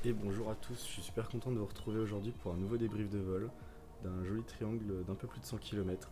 Et bonjour à tous, je suis super content de vous retrouver aujourd'hui pour un nouveau débrief de vol d'un joli triangle d'un peu plus de 100 km.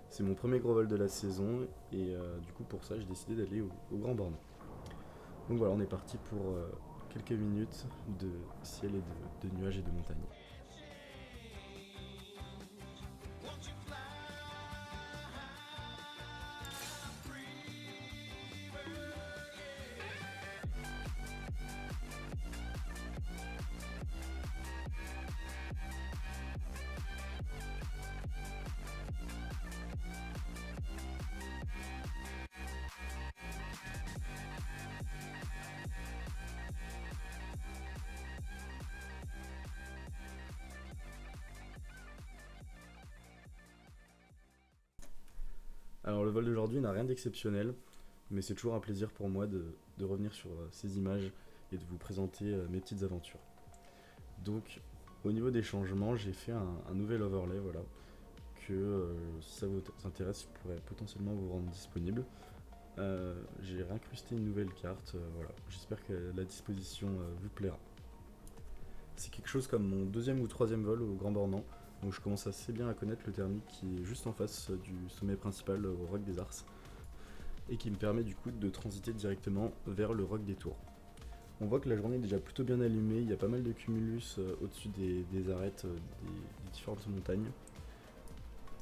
C'est mon premier gros vol de la saison et du coup pour ça j'ai décidé d'aller au Grand Bornand. Donc voilà, on est parti pour quelques minutes de ciel et de nuages et de montagnes. Alors le vol d'aujourd'hui n'a rien d'exceptionnel, mais c'est toujours un plaisir pour moi de revenir sur ces images et de vous présenter mes petites aventures. Donc au niveau des changements, j'ai fait un nouvel overlay, voilà, que si ça vous intéresse, je pourrais potentiellement vous rendre disponible. J'ai réincrusté une nouvelle carte, voilà. J'espère que la disposition vous plaira. C'est quelque chose comme mon deuxième ou troisième vol au Grand Bornand, donc je commence assez bien à connaître le thermique qui est juste en face du sommet principal au Roc des Arces, et qui me permet du coup de transiter directement vers le Roc des Tours. On voit que la journée est déjà plutôt bien allumée, il y a pas mal de cumulus au-dessus des arêtes des différentes montagnes.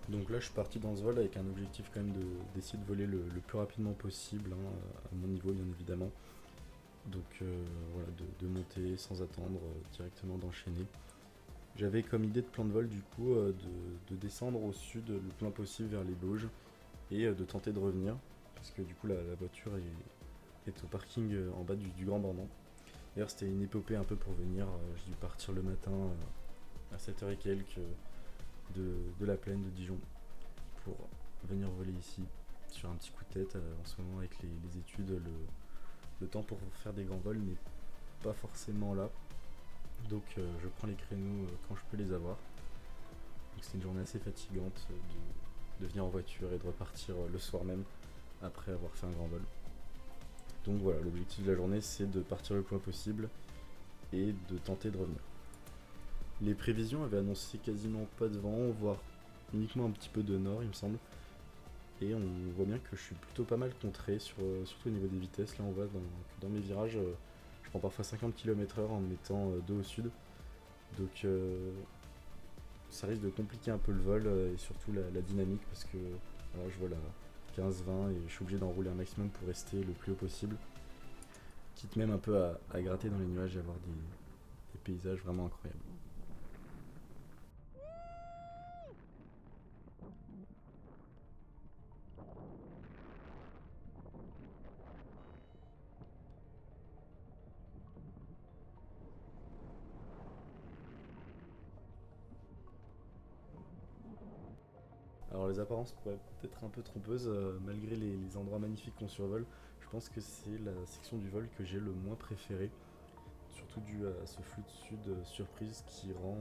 Donc là je suis parti dans ce vol avec un objectif quand même d'essayer de voler le plus rapidement possible, hein, à mon niveau bien évidemment. Donc voilà, de monter sans attendre, directement d'enchaîner. J'avais comme idée de plan de vol du coup de descendre au sud le plus loin possible vers les Bauges et de tenter de revenir parce que du coup la voiture est au parking en bas du Grand Bornand. D'ailleurs c'était une épopée un peu pour venir, j'ai dû partir le matin à 7h et quelques de la plaine de Dijon pour venir voler ici sur un petit coup de tête. En ce moment avec les études, le temps pour faire des grands vols n'est pas forcément là. Donc je prends les créneaux quand je peux les avoir. Donc c'est une journée assez fatigante de venir en voiture et de repartir le soir même après avoir fait un grand vol. Donc voilà, l'objectif de la journée c'est de partir le plus loin possible et de tenter de revenir. Les prévisions avaient annoncé quasiment pas de vent, voire uniquement un petit peu de nord il me semble. Et on voit bien que je suis plutôt pas mal contré, surtout au niveau des vitesses. Là on voit dans mes virages, je prends parfois 50 km/h en me mettant dos au sud. Donc ça risque de compliquer un peu le vol et surtout la dynamique parce que voilà, je vole à 15-20 et je suis obligé d'enrouler un maximum pour rester le plus haut possible. Quitte même un peu à gratter dans les nuages et avoir des paysages vraiment incroyables. Alors les apparences pourraient peut-être un peu trompeuses, malgré les endroits magnifiques qu'on survole. Je pense que c'est la section du vol que j'ai le moins préférée, surtout dû à ce flux de sud surprise qui rend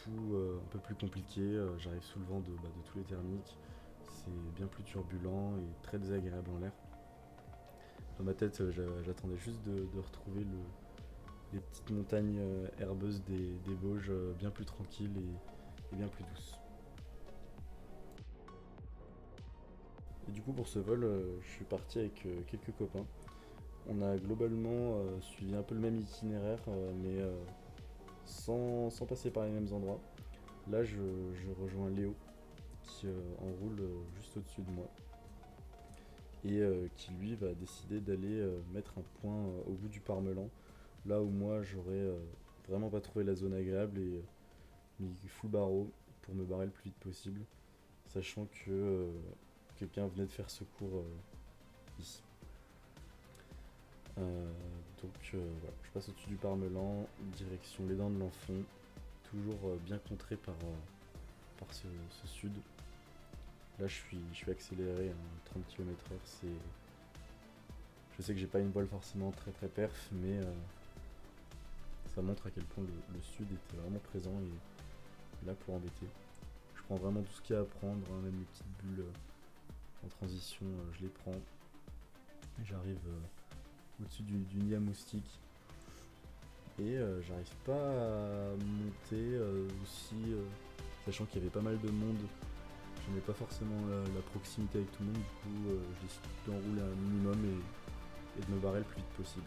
tout un peu plus compliqué. J'arrive sous le vent de tous les thermiques, c'est bien plus turbulent et très désagréable en l'air. Dans ma tête, j'attendais juste de retrouver les petites montagnes herbeuses des Vosges bien plus tranquilles et bien plus douces. Et du coup, pour ce vol, je suis parti avec quelques copains. On a globalement suivi un peu le même itinéraire, mais sans passer par les mêmes endroits. Là, je rejoins Léo, qui enroule juste au-dessus de moi, et qui lui va décider d'aller mettre un point au bout du Parmelan, là où moi j'aurais vraiment pas trouvé la zone agréable et mis full barreau pour me barrer le plus vite possible, sachant que quelqu'un venait de faire secours ici. Voilà, je passe au-dessus du Parmelan, direction les Dents de l'Enfant, toujours bien contré par ce sud. Là je suis accéléré à 30 km/h, je sais que j'ai pas une voile forcément très très perf, mais ça montre à quel point le sud était vraiment présent et là pour embêter. Je prends vraiment tout ce qu'il y a à prendre, hein, même les petites bulles en transition, je les prends. J'arrive au-dessus du nid à moustique Et j'arrive pas à monter aussi, sachant qu'il y avait pas mal de monde. Je n'ai pas forcément la proximité avec tout le monde, du coup je décide d'enrouler un minimum et de me barrer le plus vite possible.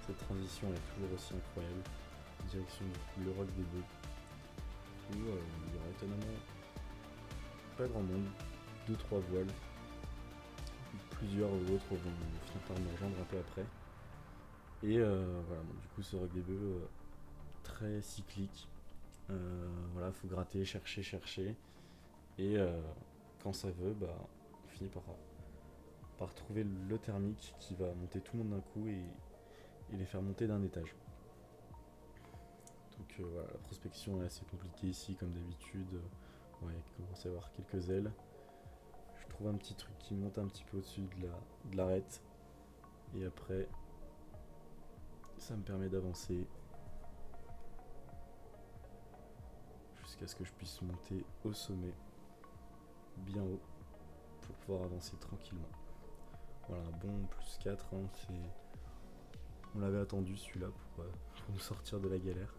Cette transition est toujours aussi incroyable. Direction du coup le roc des bœufs, où il y aura étonnamment pas grand monde, deux trois voiles. Plusieurs autres vont finir par me rejoindre un peu après. Et voilà, bon, du coup ce roc des bœufs très cyclique. Voilà, faut gratter, chercher, chercher. Et quand ça veut, bah, on finit par trouver le thermique qui va monter tout le monde d'un coup et les faire monter d'un étage. Donc voilà, la prospection est assez compliquée ici, comme d'habitude. Ouais, il commence à y avoir quelques ailes. Je trouve un petit truc qui monte un petit peu au-dessus de l'arête. Et après, ça me permet d'avancer jusqu'à ce que je puisse monter au sommet, bien haut, pour pouvoir avancer tranquillement. Voilà, bon, plus 4, hein, on l'avait attendu celui-là pour nous sortir de la galère.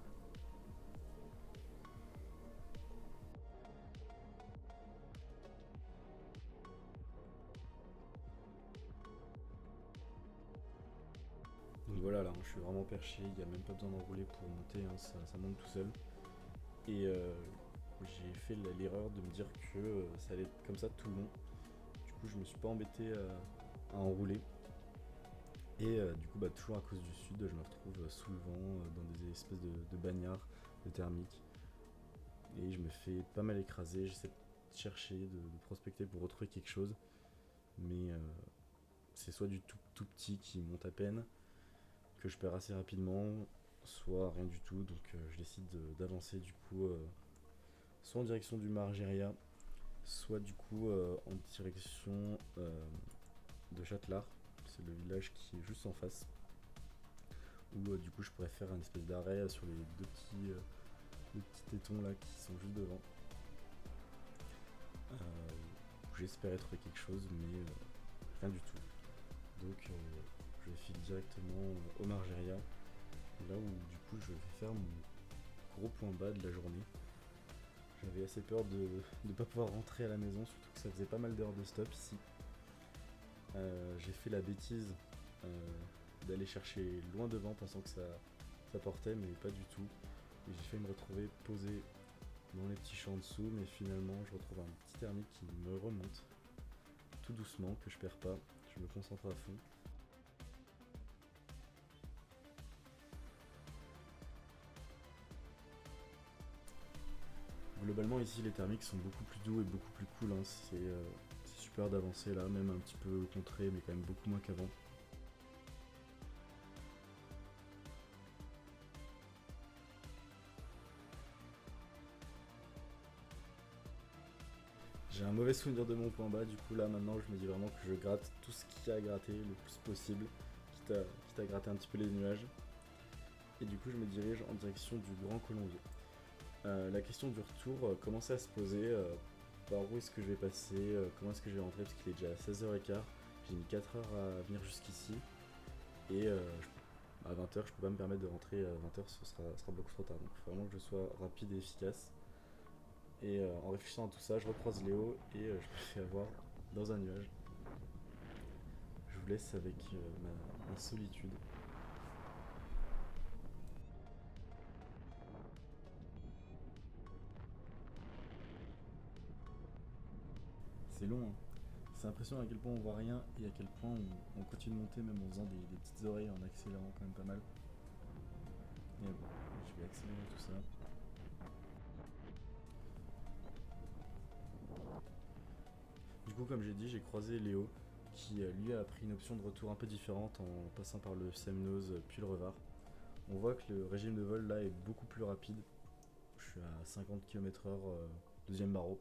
Donc voilà, là, je suis vraiment perché, il n'y a même pas besoin d'enrouler pour monter, hein, ça monte tout seul. Et j'ai fait l'erreur de me dire que ça allait être comme ça tout le long. Du coup, je me suis pas embêté à enrouler. Et du coup, bah, toujours à cause du sud, je me retrouve sous le vent, dans des espèces de bagnards de thermique. Et je me fais pas mal écraser, j'essaie de chercher, de prospecter pour retrouver quelque chose. Mais c'est soit du tout petit qui monte à peine, que je perds assez rapidement, soit rien du tout. Donc je décide d'avancer du coup, soit en direction du Margeria, soit du coup en direction de Châtelard. C'est le village qui est juste en face. Où du coup je pourrais faire un espèce d'arrêt sur les deux petits tétons là qui sont juste devant. J'espérais trouver quelque chose, mais rien du tout. Donc je file directement au Margeria, là où du coup je vais faire mon gros point bas de la journée. J'avais assez peur de ne pas pouvoir rentrer à la maison, surtout que ça faisait pas mal d'heures de stop ici. J'ai fait la bêtise d'aller chercher loin devant pensant que ça portait, mais pas du tout. Et j'ai failli me retrouver posé dans les petits champs en dessous, mais finalement je retrouve un petit thermique qui me remonte tout doucement, que je perds pas. Je me concentre à fond. Globalement ici les thermiques sont beaucoup plus doux et beaucoup plus cool, hein. C'est super d'avancer là, même un petit peu contré, mais quand même beaucoup moins qu'avant. J'ai un mauvais souvenir de mon point bas, du coup là maintenant je me dis vraiment que je gratte tout ce qu'il y a à gratter le plus possible, quitte à gratter un petit peu les nuages. Et du coup je me dirige en direction du Grand Colombier. La question du retour commençait à se poser, par où est-ce que je vais passer, comment est-ce que je vais rentrer, parce qu'il est déjà 16h15, j'ai mis 4 heures à venir jusqu'ici, et à 20h je peux pas me permettre de rentrer à 20h, ce sera beaucoup trop tard, donc il faut vraiment que je sois rapide et efficace. Et en réfléchissant à tout ça, je recroise Léo et je me fais avoir dans un nuage. Je vous laisse avec ma solitude. C'est long, hein. C'est impressionnant à quel point on voit rien et à quel point on continue de monter même en faisant des petites oreilles en accélérant quand même pas mal. Et bon, je vais accélérer tout ça. Du coup, comme j'ai dit, j'ai croisé Léo qui lui a pris une option de retour un peu différente en passant par le Semnoz puis le Revard. On voit que le régime de vol là est beaucoup plus rapide. Je suis à 50 km/h, deuxième barreau.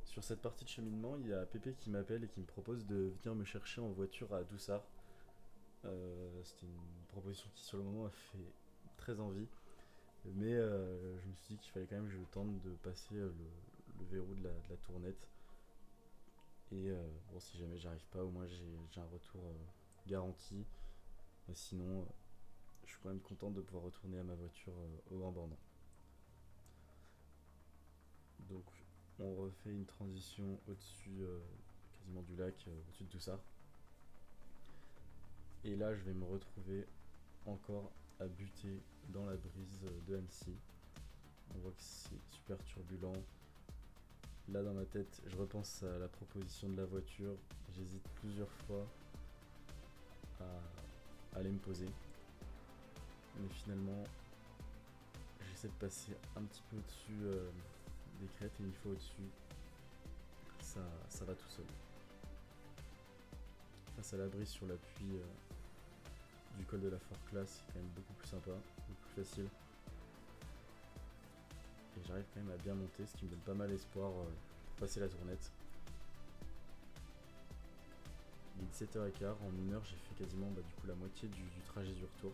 Sur cette partie de cheminement, il y a Pépé qui m'appelle et qui me propose de venir me chercher en voiture à Doussard. C'était une proposition qui sur le moment a fait très envie. Mais je me suis dit qu'il fallait quand même que je tente de passer le verrou de la tournette. Et bon, si jamais j'arrive pas, au moins j'ai un retour garanti. Sinon, je suis quand même content de pouvoir retourner à ma voiture au Grand Bornand. Donc, on refait une transition au-dessus quasiment du lac, au-dessus de tout ça. Et là, je vais me retrouver encore à buter dans la brise de Annecy. On voit que c'est super turbulent. Là, dans ma tête, je repense à la proposition de la voiture. J'hésite plusieurs fois à aller me poser. Mais finalement, j'essaie de passer un petit peu au-dessus des crêtes et une fois au-dessus, ça va tout seul. Face à la brise sur l'appui du col de la Forclaz, c'est quand même beaucoup plus sympa, beaucoup plus facile. Et j'arrive quand même à bien monter, ce qui me donne pas mal espoir pour passer la tournette. Il est 17h15, en 1 heure j'ai fait quasiment du coup la moitié du trajet du retour.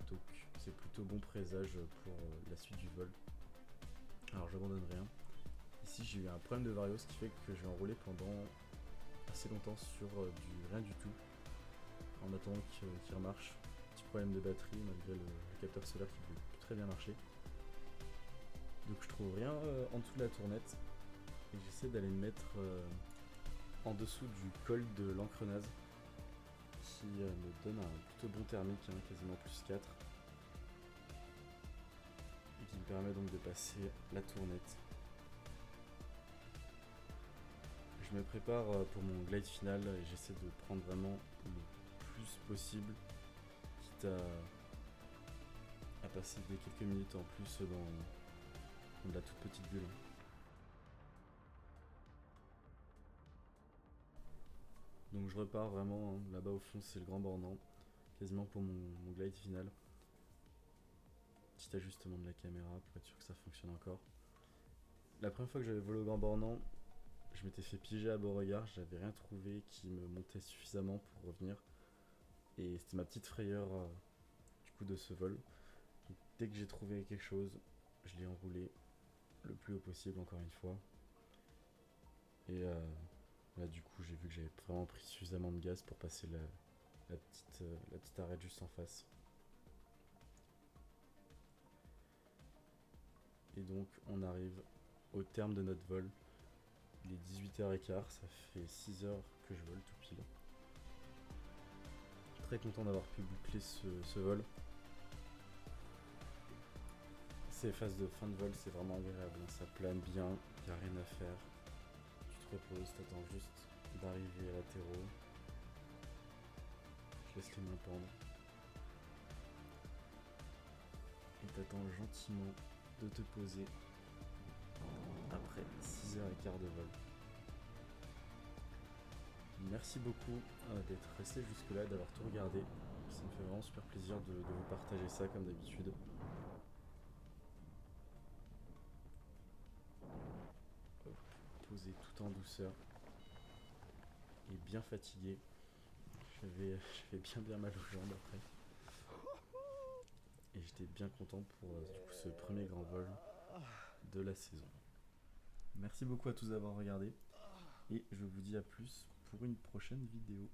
Donc c'est plutôt bon présage pour la suite du vol. Alors j'abandonne rien. Ici j'ai eu un problème de vario, ce qui fait que je vais enrouler pendant assez longtemps sur du rien du tout, en attendant qu'il remarche. Petit problème de batterie malgré le capteur solaire qui peut très bien marcher. Donc je trouve rien en dessous de la tournette et j'essaie d'aller me mettre en dessous du col de l'Encrenaze qui me donne un plutôt bon thermique, quasiment +4, et qui me permet donc de passer la tournette. Je me prépare pour mon glide final et j'essaie de prendre vraiment le plus possible, quitte à passer des quelques minutes en plus dans de la toute petite bulle. Donc je repars vraiment, là-bas au fond c'est le Grand Bornand, quasiment pour mon glide final. Petit ajustement de la caméra pour être sûr que ça fonctionne encore. La première fois que j'avais volé au Grand Bornand, je m'étais fait piéger à Beauregard, j'avais rien trouvé qui me montait suffisamment pour revenir. Et c'était ma petite frayeur du coup de ce vol. Donc, dès que j'ai trouvé quelque chose, je l'ai enroulé le plus haut possible encore une fois. Et là du coup j'ai vu que j'avais vraiment pris suffisamment de gaz pour passer la petite arête juste en face. Et donc on arrive au terme de notre vol. Il est 18h15, ça fait 6 heures que je vole tout pile. Très content d'avoir pu boucler ce vol. Ces phases de fin de vol, c'est vraiment agréable, ça plane bien, il n'y a rien à faire. Tu te reposes, t'attends juste d'arriver à latéraux. Je laisse les mains pendre. Et t'attends gentiment de te poser après 6h15 de vol. Merci beaucoup d'être resté jusque là, d'avoir tout regardé. Ça me fait vraiment super plaisir de vous partager ça comme d'habitude. Poser tout en douceur et bien fatigué. J'avais bien mal aux jambes après. Et j'étais bien content pour du coup, ce premier grand vol de la saison. Merci beaucoup à tous d'avoir regardé et je vous dis à plus pour une prochaine vidéo.